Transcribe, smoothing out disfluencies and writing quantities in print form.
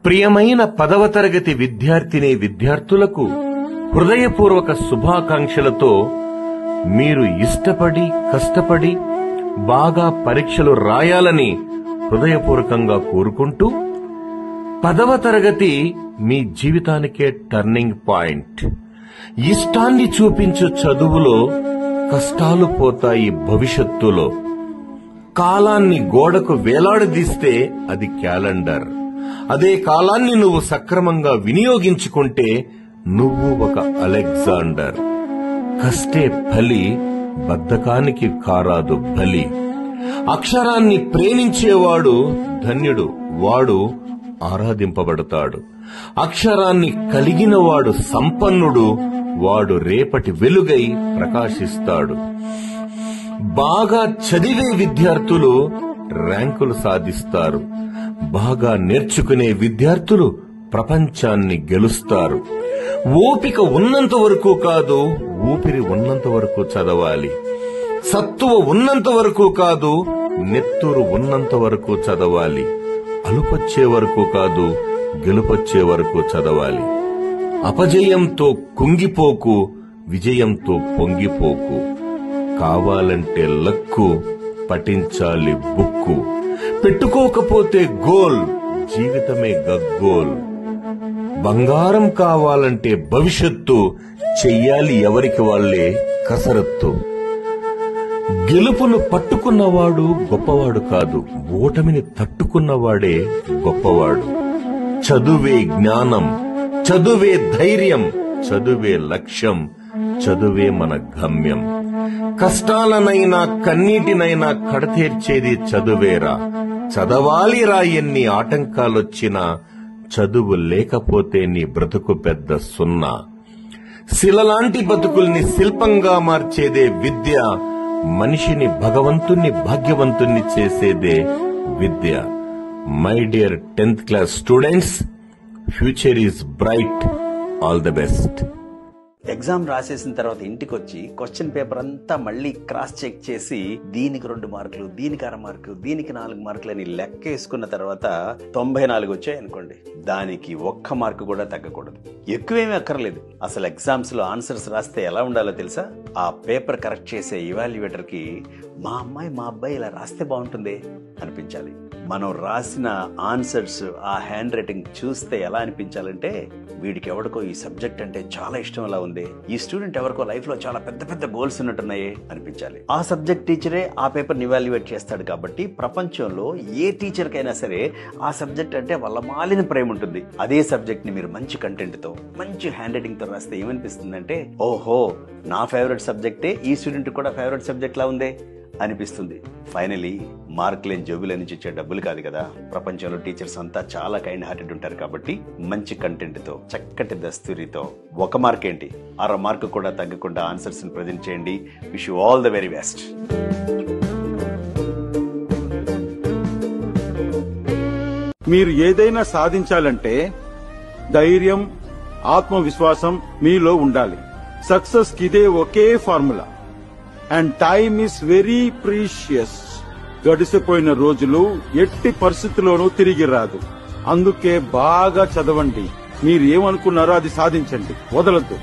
ప్రియమైన 10వ తరగతి విద్యార్థిని విద్యార్థులకు హృదయపూర్వక శుభాకాంక్షలతో మీరు ఇష్టపడి కష్టపడి బాగా పరీక్షలు రాయాలని హృదయపూర్వకంగా కోరుకుంటూ 10వ తరగతి మీ జీవితానికే టర్నింగ్ పాయింట్. ఇష్టాన్ని చూపించు చదువులో కష్టాలు పోతాయి భవిష్యత్తులో. కాలాన్ని గోడకు వేలాడదీస్తే అది క్యాలెండర్. అదే కాలాన్ని నువ్వు సక్రమంగా వినియోగించుకుంటే నువ్వు ఒక అలెగ్జాండర్. కష్టే ఫలి, బద్ధకానికి కారాదు బలి. అక్షరాన్ని ప్రేమించేవాడు ధన్యుడు, వాడు ఆరాధింపబడతాడు. అక్షరాన్ని కలిగినవాడు సంపన్నుడు, వాడు రేపటి వెలుగై ప్రకాశిస్తాడు. బాగా చదివే విద్యార్థులు ర్యాంకులు సాధిస్తారు. బాగా నేర్చుకునే విద్యార్థులు ప్రపంచాన్ని గెలుస్తారు. ఓపిక ఉన్నంత వరకు కాదు, ఊపిరి ఉన్నంత వరకు చదవాలి. సత్తువ ఉన్నంత వరకు కాదు, నెత్తురు ఉన్నంత వరకు చదవాలి. అలుపొచ్చే వరకు కాదు, గెలుపొచ్చే వరకు చదవాలి. అపజయంతో కుంగిపోకు, విజయంతో పొంగిపోకు. కావాలంటే లక్కు, పఠించాలి బుక్కు. పెట్టుకోకపోతే గోల్, జీవితమే గగ్గోల్. బంగారం కావాలంటే భవిష్యత్తు, చెయ్యాలి ఎవరికి వాళ్లే కసరత్తు. గెలుపును పట్టుకున్నవాడు గొప్పవాడు కాదు, ఓటమిని తట్టుకున్నవాడే గొప్పవాడు. చదువే జ్ఞానం, చదువే ధైర్యం, చదువే లక్ష్యం, చదువే మన గమ్యం. కష్టాలనైనా కన్నీటినైనా కడతీర్చేది చదువేరా. చదవాలిరా ఎన్ని ఆటంకాలొచ్చినా, చదువు లేకపోతే నీ బ్రతుకు పెద్ద సున్నా. శిలలాంటి బతుకుల్ని శిల్పంగా మార్చేదే విద్య. మనిషిని భగవంతుణ్ణి భాగ్యవంతుణ్ణి చేసేదే విద్య. My dear 10th class students, future is bright. All the best. Exam రాసేసిన తర్వాత ఇంటికి వచ్చి క్వశ్చన్ పేపర్ అంతా మళ్ళీ క్రాస్ చెక్ చేసి దీనికి 2 మార్కులు, దీనికి 1/2 మార్కు, దీనికి 4 మార్కులు అని లెక్క వేసుకున్న తర్వాత 94 వచ్చాయి అనుకోండి, దానికి 1 మార్కు కూడా తగ్గకూడదు. ఎక్కువేమీ అక్కర్లేదు. అసలు ఎగ్జామ్స్ లో ఆన్సర్స్ రాస్తే ఎలా ఉండాలో తెలుసా? ఆ పేపర్ కరెక్ట్ చేసే ఇవాల్యుయేటర్ కి మా అమ్మాయి మా అబ్బాయి ఇలా రాస్తే బాగుంటుంది అనిపించాలి. మనం రాసిన ఆన్సర్స్, ఆ హ్యాండ్ రైటింగ్ చూస్తే ఎలా అనిపించాలంటే, వీడికి ఎవరికో ఈ సబ్జెక్ట్ అంటే చాలా ఇష్టం అలా ఉంది, ఈ స్టూడెంట్ ఎవరికో లైఫ్ లో చాలా పెద్ద పెద్ద గోల్స్ ఉన్నట్టున్నాయే అనిపించాలి. ఆ సబ్జెక్ట్ టీచరే ఆ పేపర్ ఇవాల్యుయేట్ చేస్తాడు కాబట్టి ప్రపంచంలో ఏ టీచర్ కైనా సరే ఆ సబ్జెక్ట్ అంటే వాళ్ళ మాలిన ప్రేమ ఉంటుంది. అదే సబ్జెక్ట్ ని మీరు మంచి కంటెంట్ తో, మంచి హ్యాండ్ రైటింగ్ తో రాస్తే ఏమనిపిస్తుందంటే, ఓహో నా ఫేవరెట్ సబ్జెక్టే ఈ స్టూడెంట్ కూడా ఫేవరెట్ సబ్జెక్ట్ లా ఉందే అనిపిస్తుంది. ఫైనలీ మార్కులేని జోబుల నుంచి ఇచ్చే డబ్బులు కాదు కదా. ప్రపంచంలో టీచర్స్ అంతా చాలా కైండ్ హార్టెడ్ ఉంటారు కాబట్టి మంచి కంటెంట్ తో, చక్కటి దస్తూరితో 1 మార్క్ ఏంటి 6 మార్కు కూడా తగ్గకుండా ఆన్సర్స్ ని ప్రజెంట్ చేయండి. Wish you all the very best. మీరు ఏదైనా సాధించాలంటే ధైర్యం, ఆత్మవిశ్వాసం మీలో ఉండాలి. సక్సెస్ కిదే ఒకే formula. And time is very precious. గడిసిపోయిన రోజులు ఎట్టి పరిస్థితుల్లోనూ తిరిగి రాదు. అందుకే బాగా చదవండి. మీరు ఏమనుకున్నారో అది సాధించండి, వదలొద్దు.